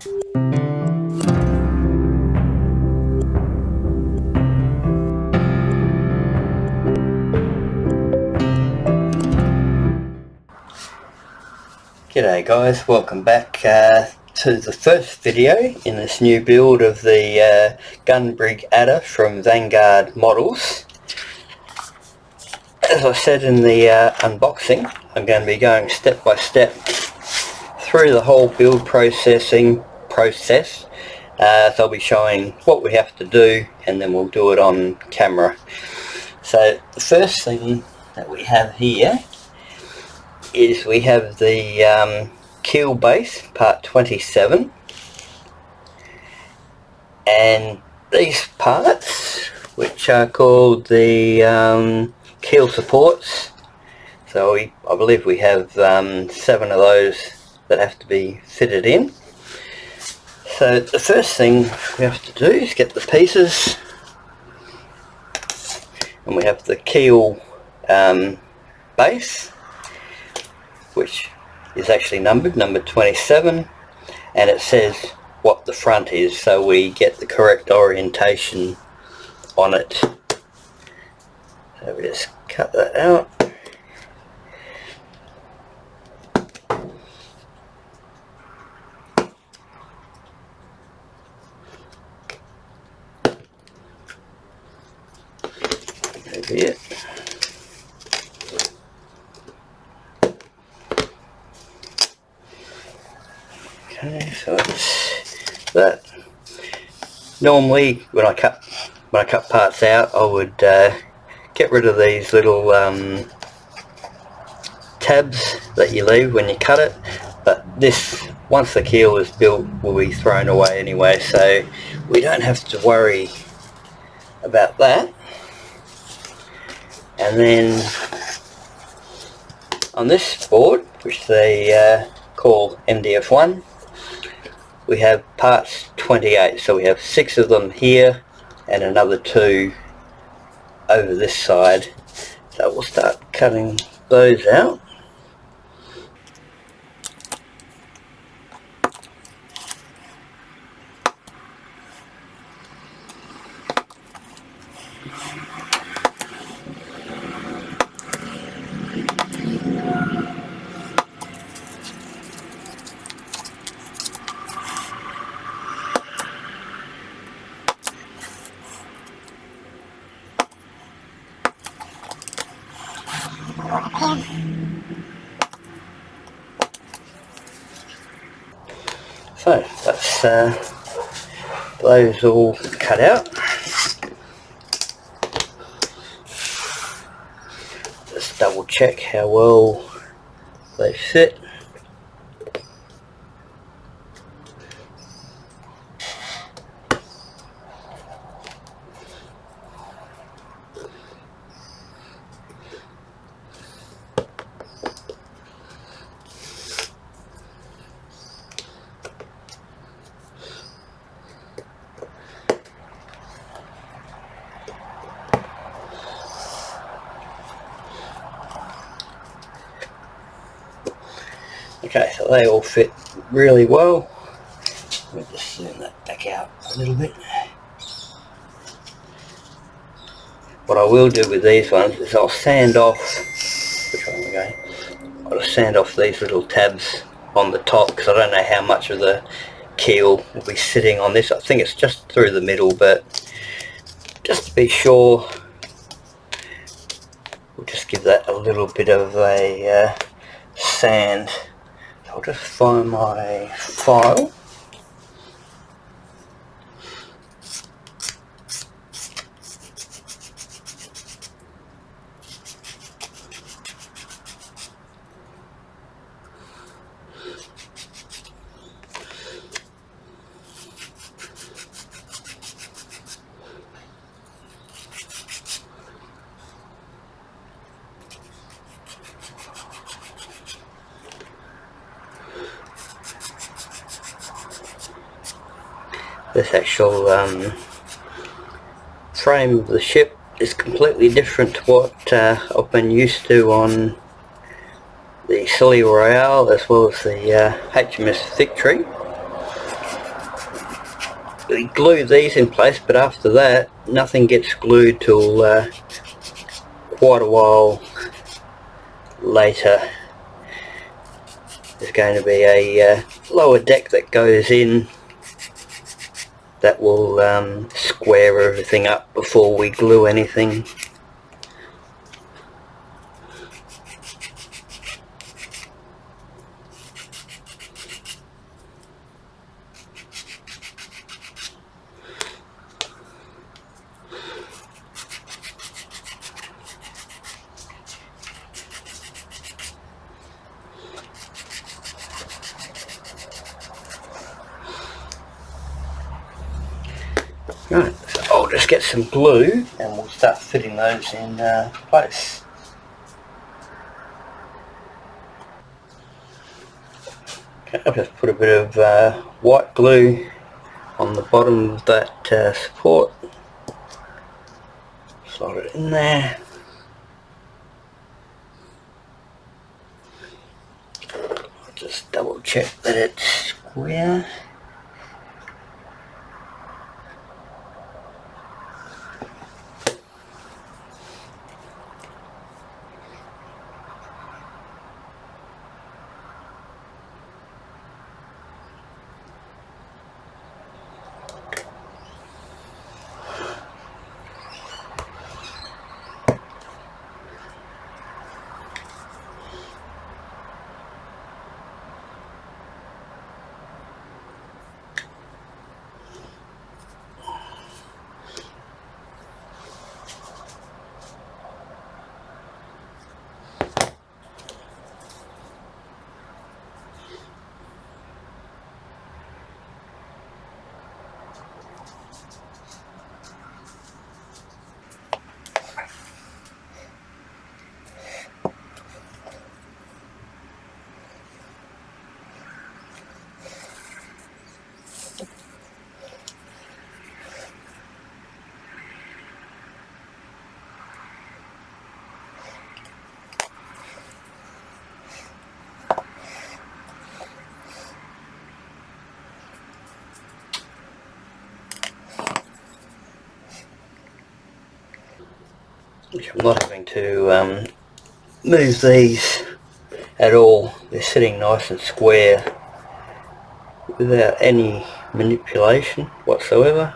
G'day guys, welcome back to the first video in this new build of the gun brig adder from Vanguard models. As I said in the unboxing, I'm going to be going step by step through the whole build process. So I'll be showing what we have to do and then we'll do it on camera. So the first thing that we have here is we have the keel base, part 27, and these parts, which are called the keel supports. So I believe we have 7 of those that have to be fitted in. So the first thing we have to do is get the pieces, and we have the keel base, which is actually numbered, number 27, and it says what the front is, so we get the correct orientation on it. So we just cut that out. Over it. Okay, so it's that. Normally when I cut parts out, I would get rid of these little tabs that you leave when you cut it, but this, once the keel is built, will be thrown away anyway, so we don't have to worry about that. And then on this board, which they call MDF1, we have parts 28, so we have 6 of them here and another 2 over this side. So we'll start cutting those out. So that's those all cut out. Just double check how well they fit. Okay, so they all fit really well. Let me just zoom that back out a little bit. What I will do with these ones is I'll sand off, which one am I going? I'll just sand off these little tabs on the top, because I don't know how much of the keel will be sitting on this. I think it's just through the middle, but just to be sure, we'll just give that a little bit of a sand. I'll just find my file. This actual frame of the ship is completely different to what I've been used to on the Silly Royale as well as the HMS Victory. we glue these in place, but after that nothing gets glued till quite a while later. There's going to be a lower deck that goes in that will square everything up before we glue anything. Right, so I'll just get some glue and we'll start fitting those in place. Okay, I'll just put a bit of white glue on the bottom of that support. Slide it in there. I'll just double check that it's square. Which I'm not having to move these at all. They're sitting nice and square without any manipulation whatsoever.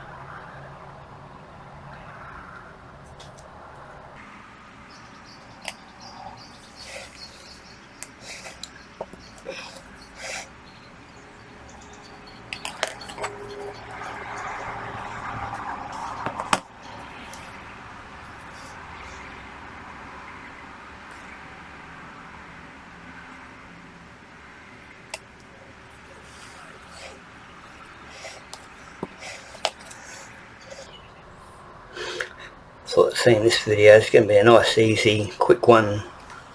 So let's see, in this video is going to be a nice, easy, quick one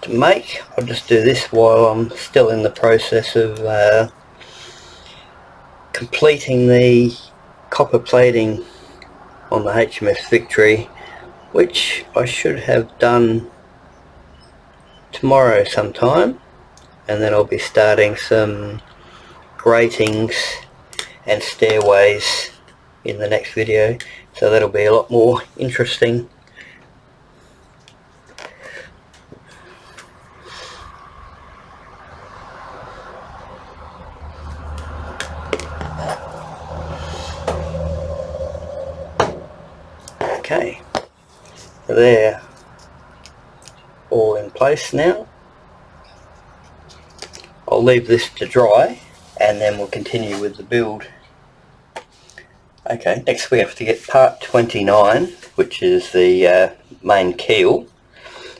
to make. I'll just do this while I'm still in the process of completing the copper plating on the HMS Victory, which I should have done tomorrow sometime, and then I'll be starting some gratings and stairways in the next video, so that'll be a lot more interesting. Okay, so they're all in place now. I'll leave this to dry and then we'll continue with the build. Okay, next we have to get part 29, which is the main keel.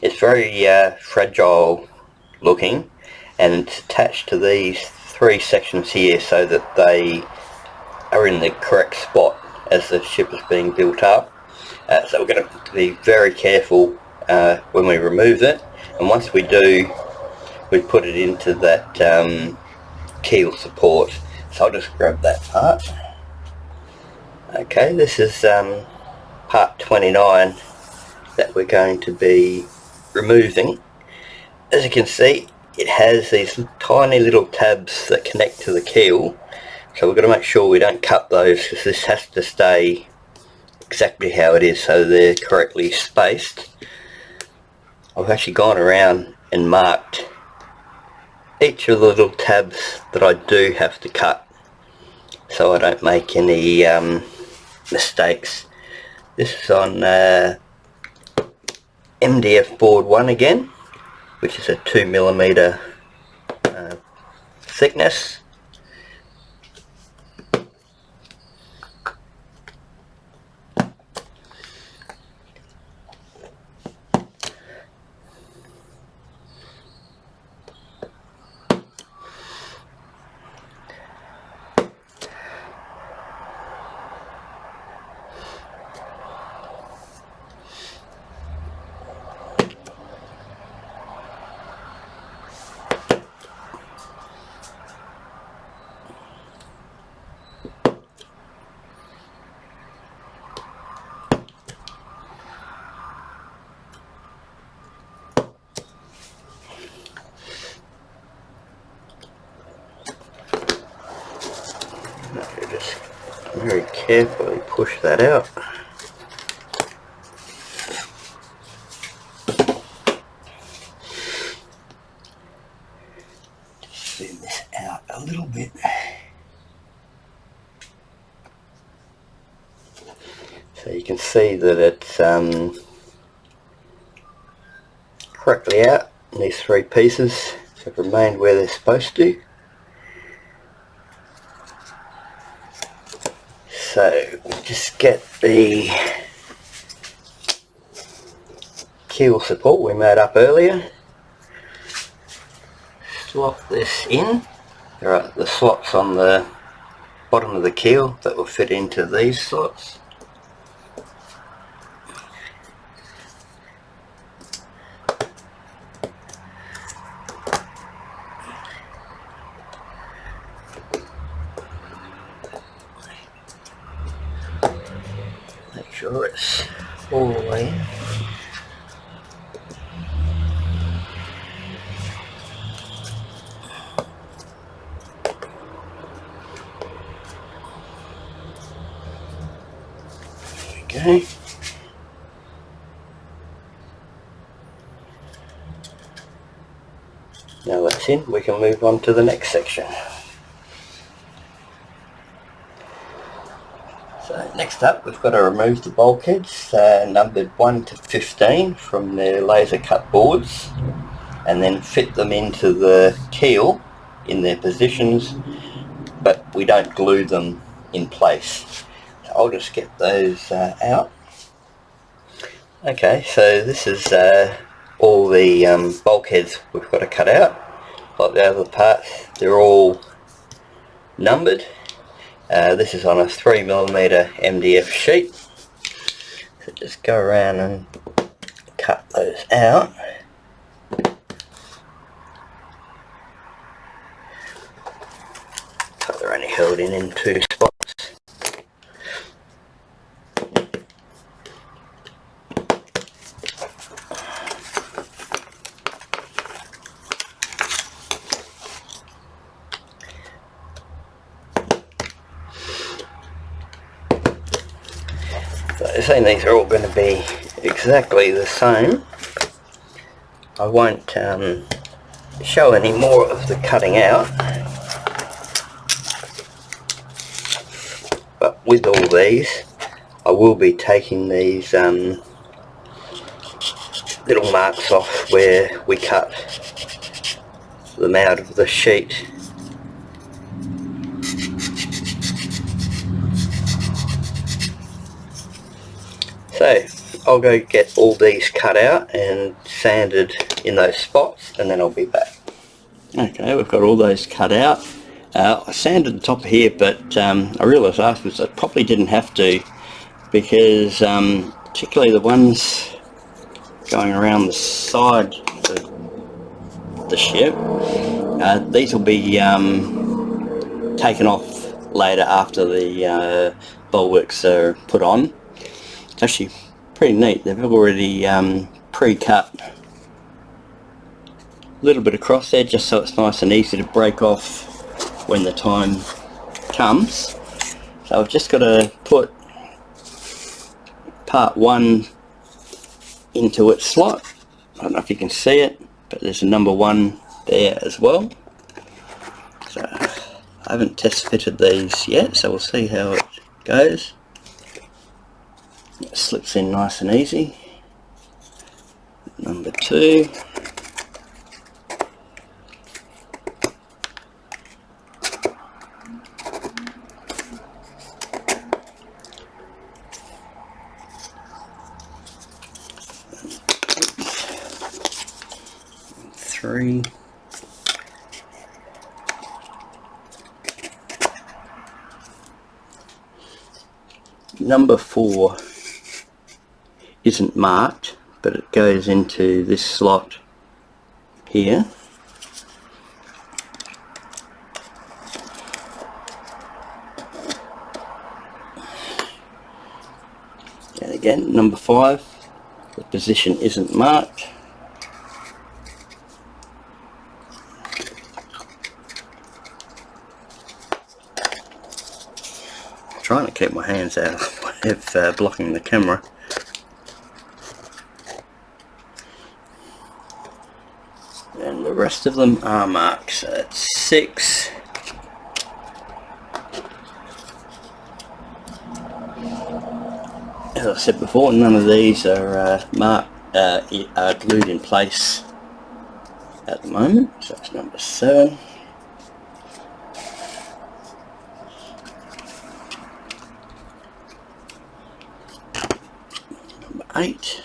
It's very fragile looking, and it's attached to these three sections here so that they are in the correct spot as the ship is being built up. So we're going to be very careful when we remove it, and once we do, we put it into that keel support. So I'll just grab that part. Okay, this is part 29 that we're going to be removing. As you can see, it has these tiny little tabs that connect to the keel, So we've got to make sure we don't cut those, because this has to stay exactly how it is so they're correctly spaced. I've actually gone around and marked each of the little tabs that I do have to cut so I don't make any mistakes. This is on MDF board 1 again, which is a 2mm thickness. Just very carefully push that out. Just zoom this out a little bit. So you can see that it's correctly out. These 3 pieces have remained where they're supposed to. So we'll just get the keel support we made up earlier. Slot this in. There are the slots on the bottom of the keel that will fit into these slots. Make sure it's all the way in. There we go. Now that's in, we can move on to the next section. So next up we've got to remove the bulkheads numbered 1 to 15 from their laser cut boards, and then fit them into the keel in their positions, but we don't glue them in place. So I'll just get those out. Okay, so this is all the bulkheads we've got to cut out. Like the other parts, they're all numbered. This is on a 3mm MDF sheet. So just go around and cut those out. So they're only held in 2 spots. So saying these are all going to be exactly the same. I won't show any more of the cutting out, but with all these I will be taking these little marks off where we cut them out of the sheet. So I'll go get all these cut out and sanded in those spots, and then I'll be back. Okay, we've got all those cut out. I sanded the top here, but I realised afterwards I probably didn't have to, because particularly the ones going around the side of the ship, these will be taken off later after the bulwarks are put on. It's actually pretty neat. They've already pre-cut a little bit across there, just so it's nice and easy to break off when the time comes. So I've just got to put part 1 into its slot. I don't know if you can see it, but there's a number 1 there as well. So I haven't test fitted these yet, so we'll see how it goes. It slips in nice and easy. Number 2. Three. Number 4 isn't marked, but it goes into this slot here. And again, number 5, the position isn't marked. Trying to keep my hands out of blocking the camera. And the rest of them are marked, so that's 6. As I said before, none of these are are glued in place at the moment, so that's number 7. Number 8.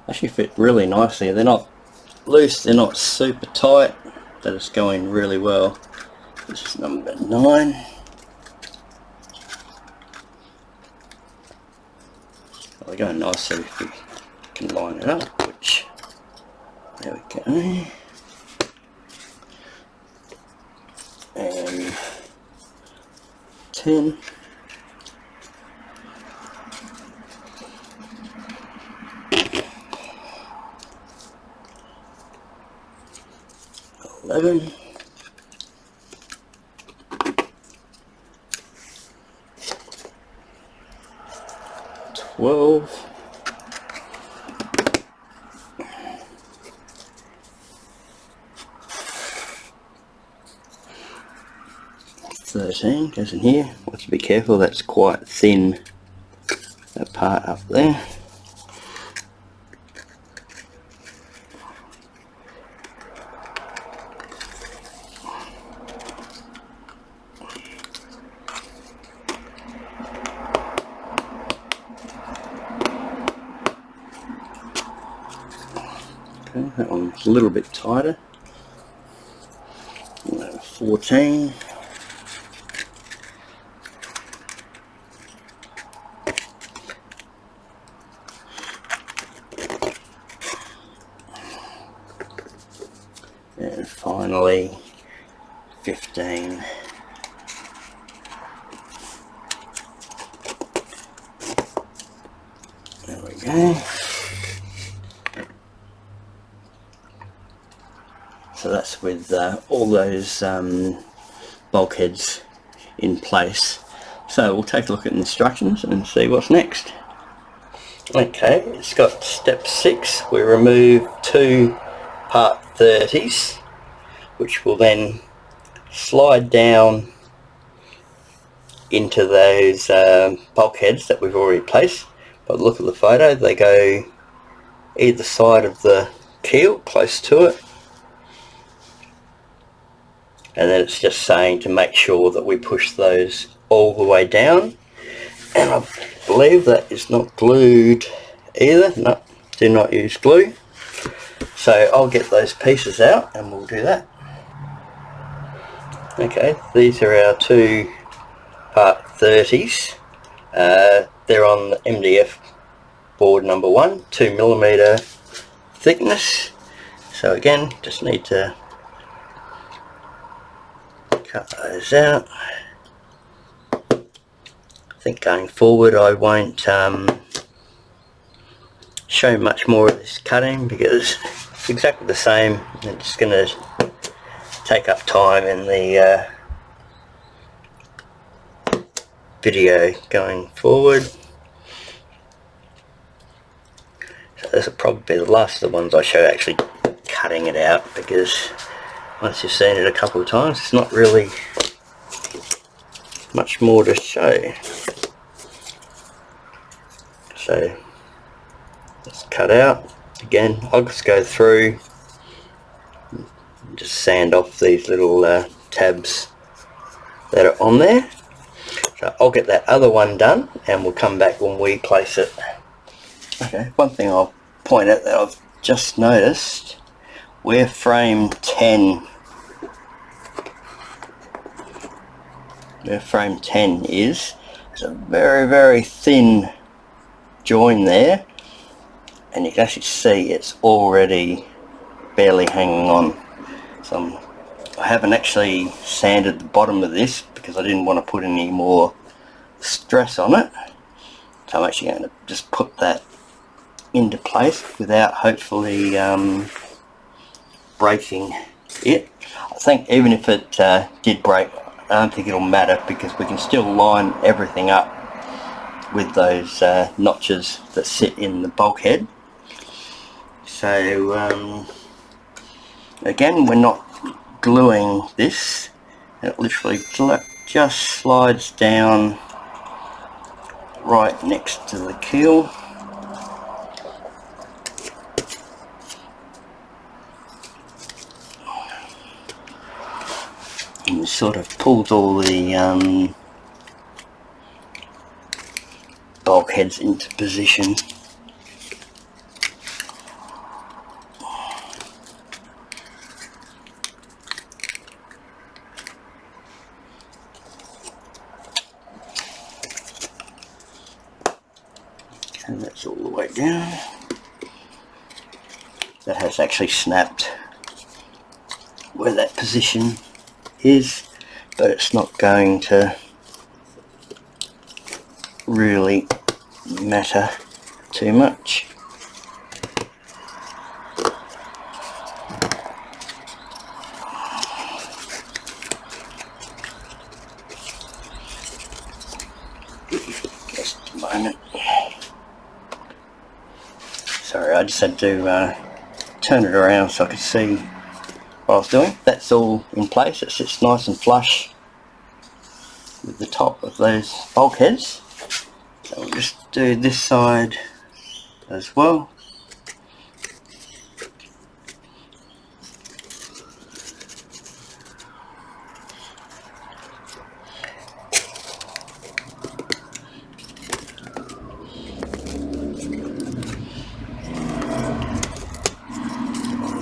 Actually fit really nicely. They're not loose, they're not super tight, but it's going really well. This is number 9. They're going nicely if you can line it up, which, there we go. And 10. 11. 12. 13 goes in here. Want to be careful, that's quite thin, that part up there. Okay, that one's a little bit tighter. 14. And finally 15. There we go. So that's with all those bulkheads in place. So we'll take a look at the instructions and see what's next. Okay, it's got step 6. We remove 2 part 30s, which will then slide down into those bulkheads that we've already placed. But look at the photo, they go either side of the keel, close to it. And then it's just saying to make sure that we push those all the way down. And I believe that is not glued either. No, do not use glue. So I'll get those pieces out and we'll do that. Okay, these are our 2 part 30s. They're on the MDF board number 1, 2mm thickness. So again, just need to cut those out. I think going forward I won't show much more of this cutting because it's exactly the same. It's going to take up time in the video going forward. So this will probably be the last of the ones I show actually cutting it out, because once you've seen it a couple of times, it's not really much more to show. So let's cut out. Again, I'll just go through and just sand off these little tabs that are on there. So I'll get that other one done and we'll come back when we place it. Okay, one thing I'll point out that I've just noticed, where frame 10 is, there's a very thin join there, and you can actually see it's already barely hanging on. So I haven't actually sanded the bottom of this because I didn't want to put any more stress on it. So I'm actually going to just put that into place without hopefully breaking it. I think even if it did break, I don't think it'll matter, because we can still line everything up with those notches that sit in the bulkhead. So again, we're not gluing this, it literally just slides down right next to the keel. And it sort of pulls all the bulkheads into position. And that's all the way down. That has actually snapped where that position is, but it's not going to really matter too much. Just a moment. Sorry, I just had to turn it around so I could see what I was doing. That's all in place. It sits nice and flush with the top of those bulkheads. So we'll just do this side as well.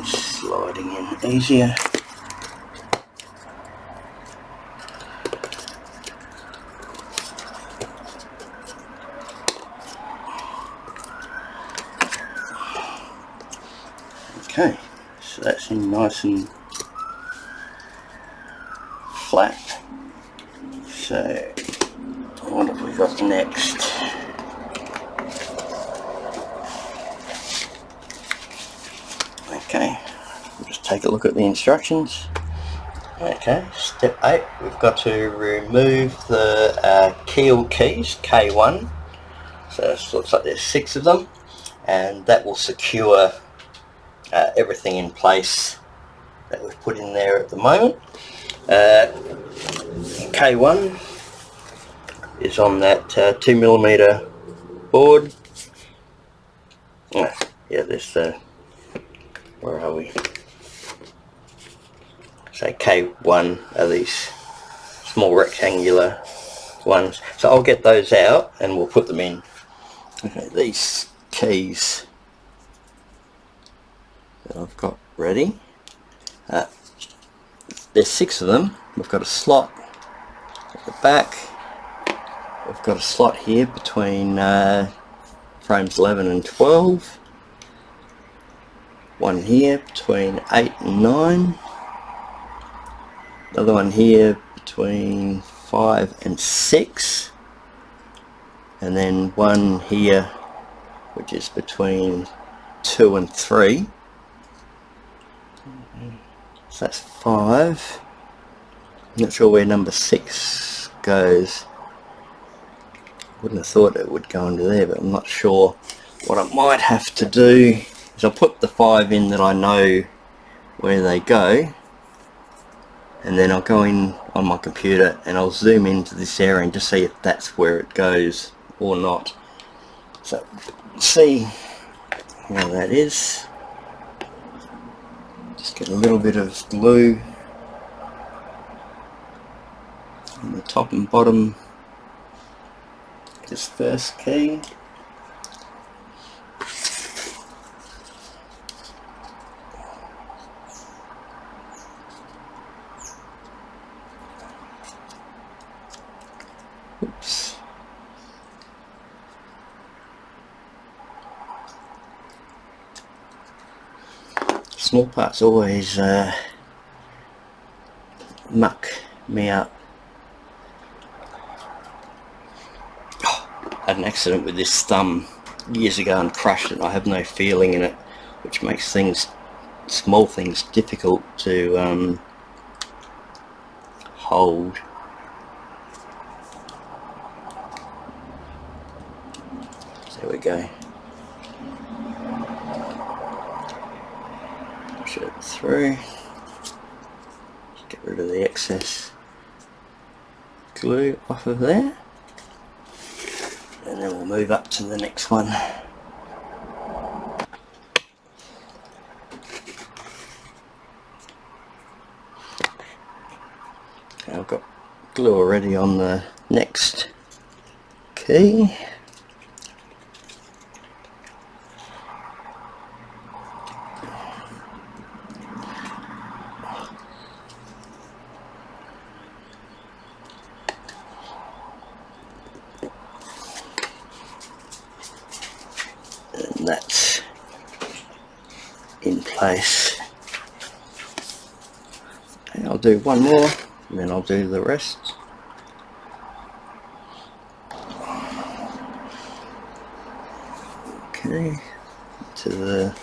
Sliding in easier. Okay, so that's in nice and flat. So what have we got next? Okay, we'll just take a look at the instructions. Okay, step 8, we've got to remove the keel keys, K1. So it looks like there's 6 of them, and that will secure everything in place that we've put in there at the moment. K1 is on that 2mm board. Yeah, there's the, where are we? So K1 are these small rectangular ones. So I'll get those out and we'll put them in. Okay, these keys that I've got ready. There's 6 of them. We've got a slot at the back. We've got a slot here between frames 11 and 12. One here between 8 and 9. Another one here between 5 and 6. And then one here which is between 2 and 3. So that's 5. I'm not sure where number 6 goes. Wouldn't have thought it would go into there, but I'm not sure. What I might have to do is I'll put the 5 in that I know where they go, and then I'll go in on my computer and I'll zoom into this area and just see if that's where it goes or not. So see where that is. Just get a little bit of glue on the top and bottom of this first key. Oops. Small parts always muck me up. I had an accident with this thumb years ago and crushed it. I have no feeling in it, which makes things, small things, difficult to hold. So there we go. Push it through. Just get rid of the excess glue off of there. And then we'll move up to the next one. Okay, I've got glue already on the next key. And that's in place. Okay, I'll do one more and then I'll do the rest. Okay, to the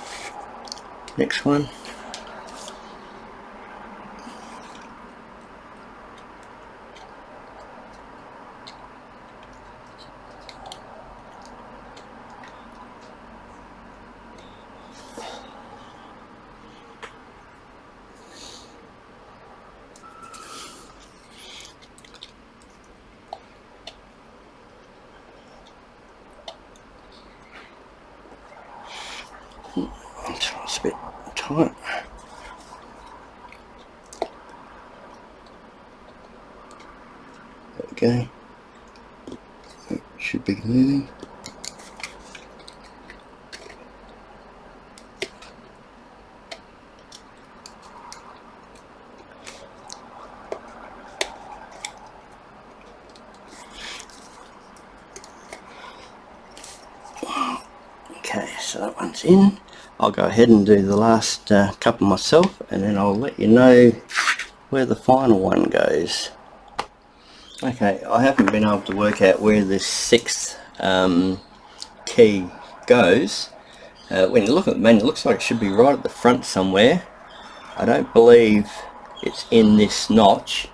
next one. It's a bit tight. There we go. It should be moving. Okay, so that one's in. I'll go ahead and do the last couple myself, and then I'll let you know where the final one goes. Okay, I haven't been able to work out where this 6th key goes. When you look at the menu, it looks like it should be right at the front somewhere. I don't believe it's in this notch,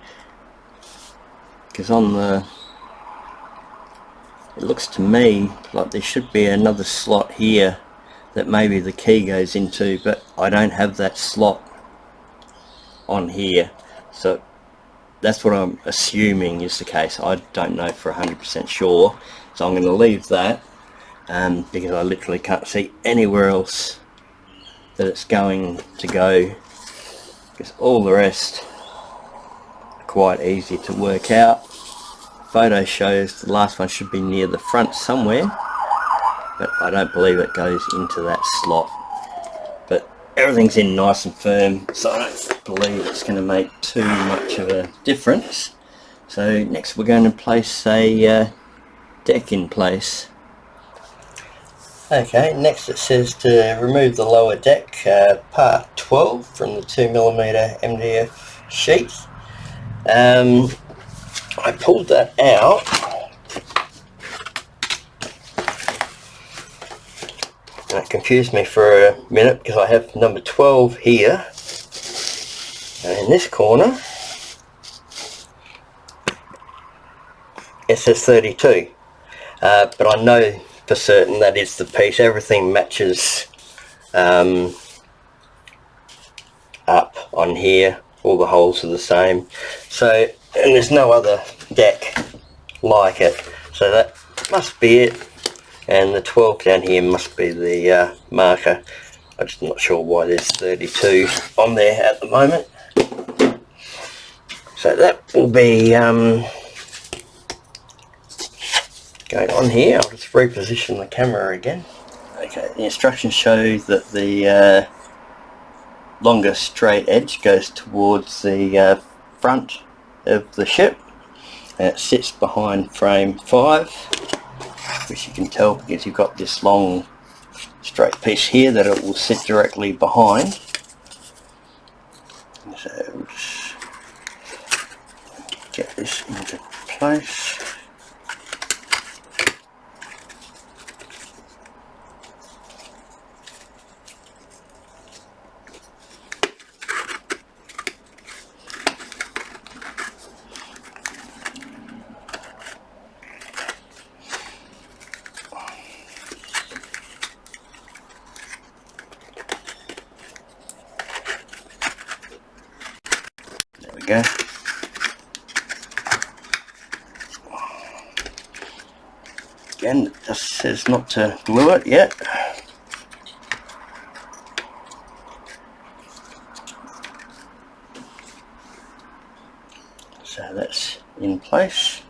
because on the, it looks to me like there should be another slot here that maybe the key goes into, but I don't have that slot on here, so that's what I'm assuming is the case. I don't know for 100% sure, so I'm going to leave that because I literally can't see anywhere else that it's going to go, because all the rest are quite easy to work out. Photo shows the last one should be near the front somewhere, but I don't believe it goes into that slot. But everything's in nice and firm, so I don't believe it's going to make too much of a difference. So next we're going to place a deck in place. Okay, next it says to remove the lower deck, part 12 from the 2mm MDF sheet. I pulled that out. And it confused me for a minute because I have number 12 here, and in this corner it says 32. but I know for certain that is the piece. Everything matches up on here, all the holes are the same, so, and there's no other deck like it, so that must be it. And the 12 down here must be the marker. I'm just not sure why there's 32 on there at the moment. So that will be going on here. I'll just reposition the camera again. Okay, the instructions show that the longer straight edge goes towards the front of the ship, and it sits behind frame 5, which you can tell because you've got this long straight piece here that it will sit directly behind. So we'll just get this into place. Go. Again, it just says not to glue it yet. So that's in place.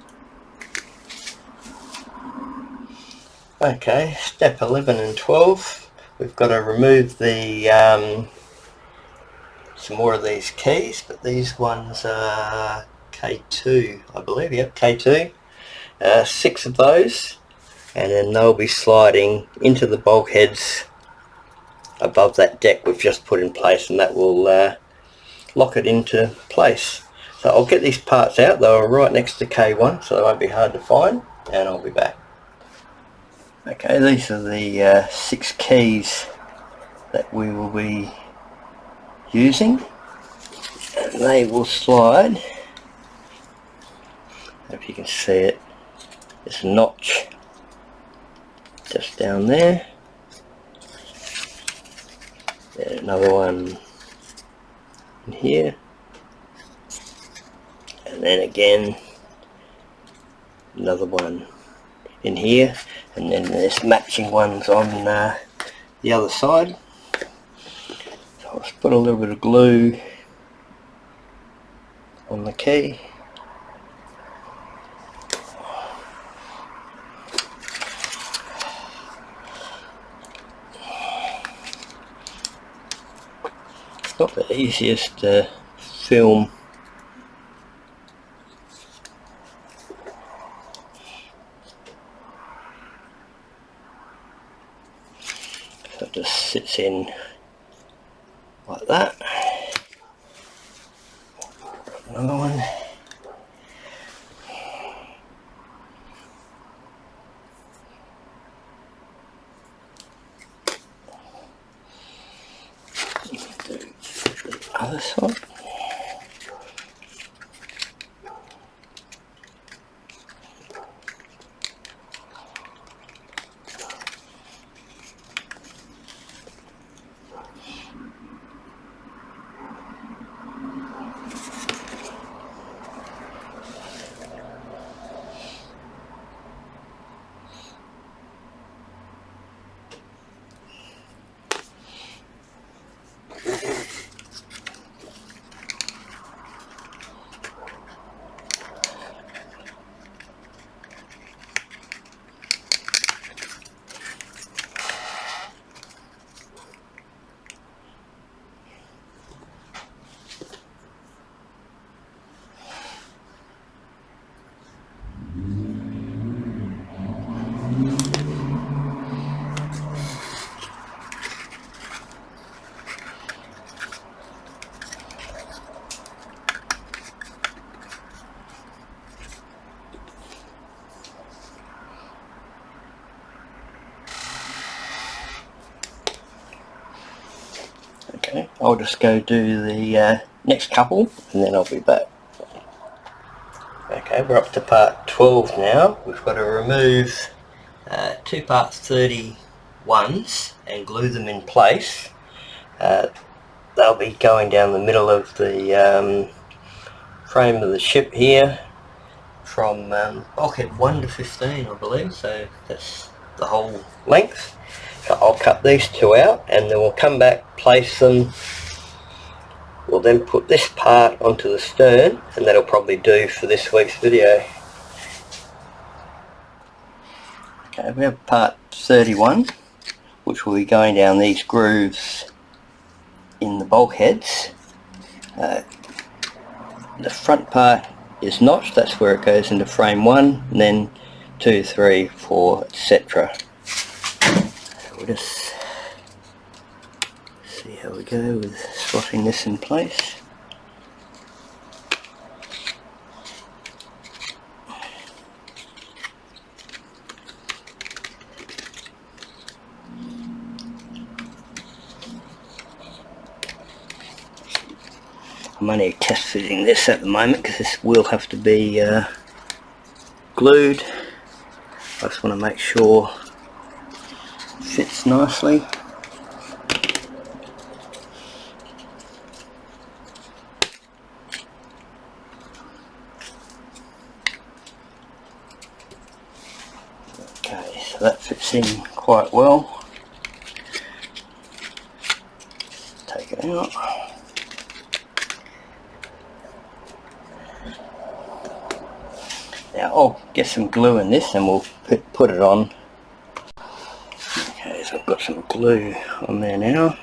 Okay, step 11 and 12. We've got to remove the some more of these keys, but these ones are K2, I believe. Yep, K2. 6 of those, and then they'll be sliding into the bulkheads above that deck we've just put in place, and that will lock it into place. So I'll get these parts out. They were right next to K1, so they won't be hard to find, and I'll be back. Okay, these are the 6 keys that we will be using, and they will slide. If you can see it, there's a notch just down there, and another one in here, and then again another one in here, and then there's matching ones on the other side. I'll just put a little bit of glue on the key. It's not the easiest to film. So it just sits in like that. Another one. Do the other side. Okay, I'll just go do the next couple and then I'll be back. Okay, we're up to part 12 now. We've got to remove 2 part 31s and glue them in place. They'll be going down the middle of the frame of the ship here from bulkhead 1 to 15, I believe, so that's the whole length. So I'll cut these 2 out and then we'll come back, place them. We'll then put this part onto the stern, and that'll probably do for this week's video. Okay, we have part 31, which will be going down these grooves in the bulkheads. The front part is notched, that's where it goes into frame 1, and then 2, 3, 4, etc. We'll just see how we go with slotting this in place. I'm only test fitting this at the moment because this will have to be glued. I just want to make sure it fits nicely. Okay, so that fits in quite well. Take it out. Now I'll get some glue in this and we'll put it on. Okay, so I've got some glue on there now.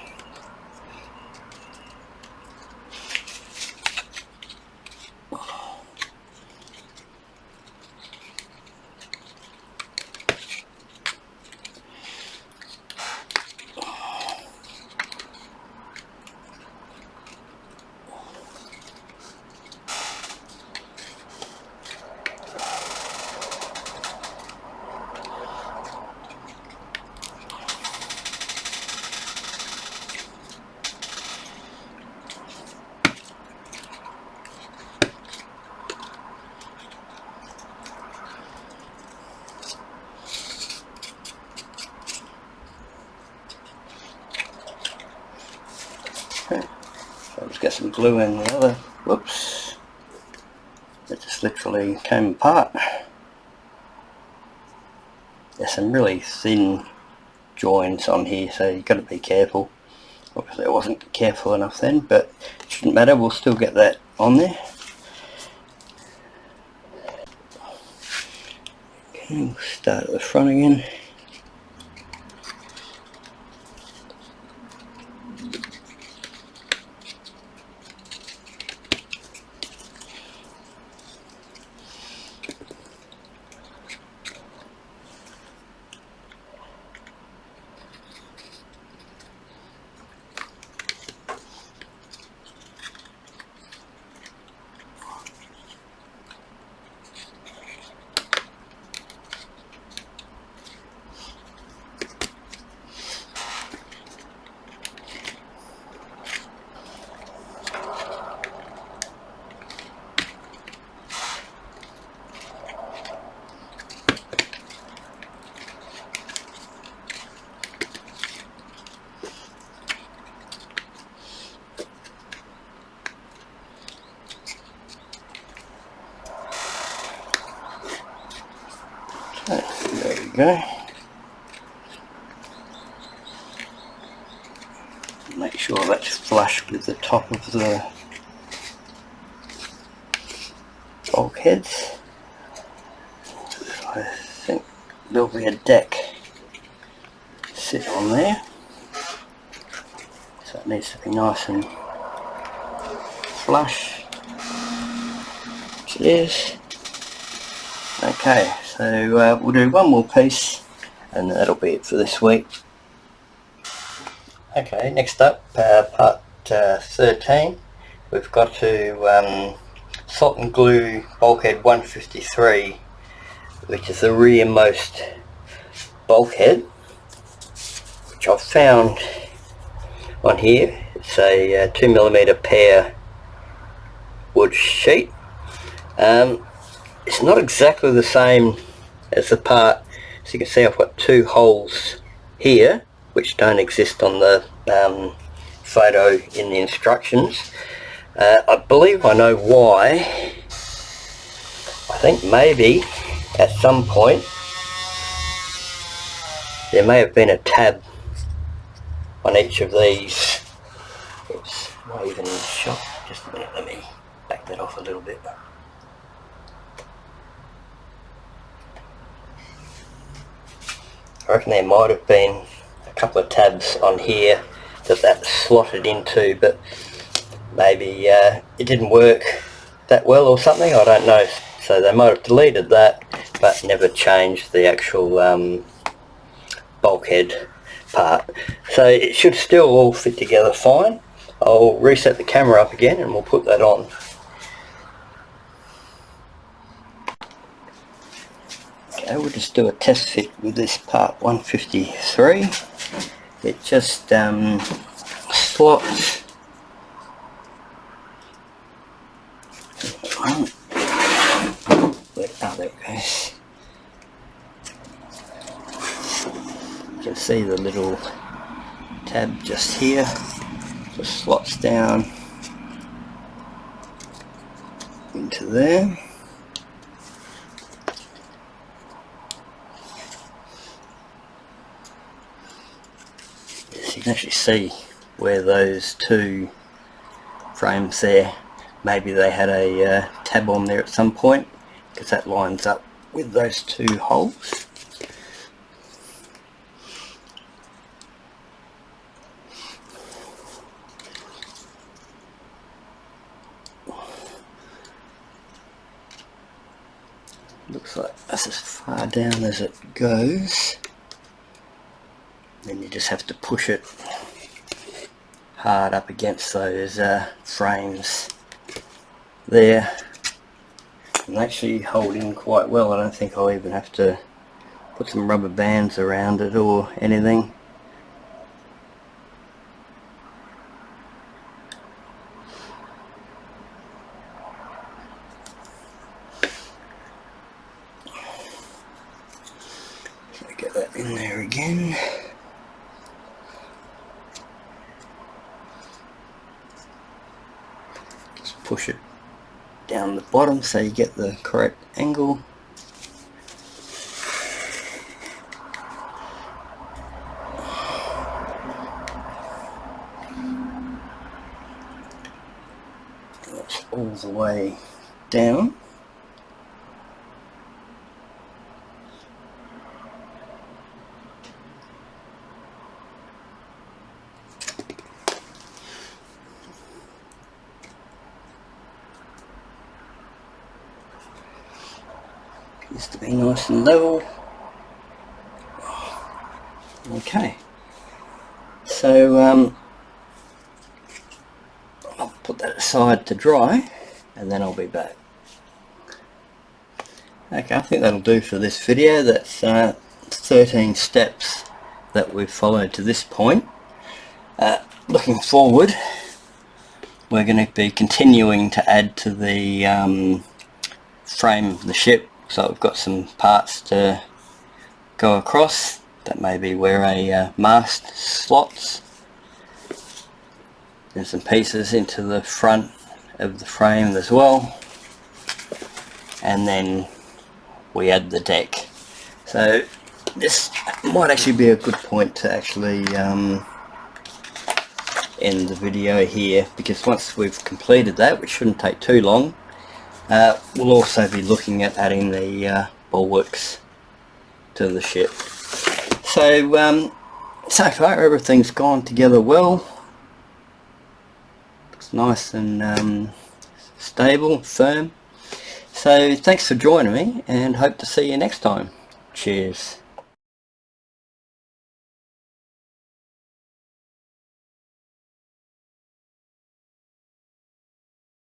Okay, so I'll just get some glue in the other. Whoops, it just literally came apart. There's some really thin joints on here, so you've got to be careful. Obviously I wasn't careful enough then, but it shouldn't matter, we'll still get that on there. Okay, we'll start at the front again. There we go. Make sure that's flush with the top of the bulkheads. I think there'll be a deck sit on there, so it needs to be nice and flush, which it is. Okay, so we'll do one more piece and that'll be it for this week. Okay, next up, part 13. We've got to salt and glue bulkhead 153, which is the rearmost bulkhead, which I've found on here. It's a 2mm pear wood sheet. It's not exactly the same as the part So you can see I've got 2 holes here which don't exist on the photo in the instructions. I believe I know why. I think maybe at some point there may have been a tab on each of these. Oops, not even in shot. Just a minute, let me back that off a little bit. I reckon there might have been a couple of tabs on here that slotted into, but maybe it didn't work that well or something, I don't know. So they might have deleted that but never changed the actual bulkhead part. So it should still all fit together fine. I'll reset the camera up again and we'll put that on. Okay, we'll just do a test fit with this part 153. It just slots. Oh, there it goes. You can see the little tab just here. Just slots down into there. You can actually see where those 2 frames there, maybe they had a tab on there at some point, because that lines up with those 2 holes. Looks like that's as far down as it goes. Then you just have to push it hard up against those frames there, and actually hold in quite well. I don't think I'll even have to put some rubber bands around it or anything. So get that in there again. Push it down the bottom so you get the correct angle. That's all the way down. Needs to be nice and level. Okay, so I'll put that aside to dry and then I'll be back. Okay, I think that'll do for this video. That's 13 steps that we've followed to this point. Looking forward, we're going to be continuing to add to the frame of the ship. So I've got some parts to go across. That may be where a mast slots. There's some pieces into the front of the frame as well. And then we add the deck. So this might actually be a good point to actually end the video here, because once we've completed that, which shouldn't take too long, we'll also be looking at adding the bulwarks to the ship. So so far everything's gone together well. Looks nice and stable, firm. So thanks for joining me and hope to see you next time. Cheers.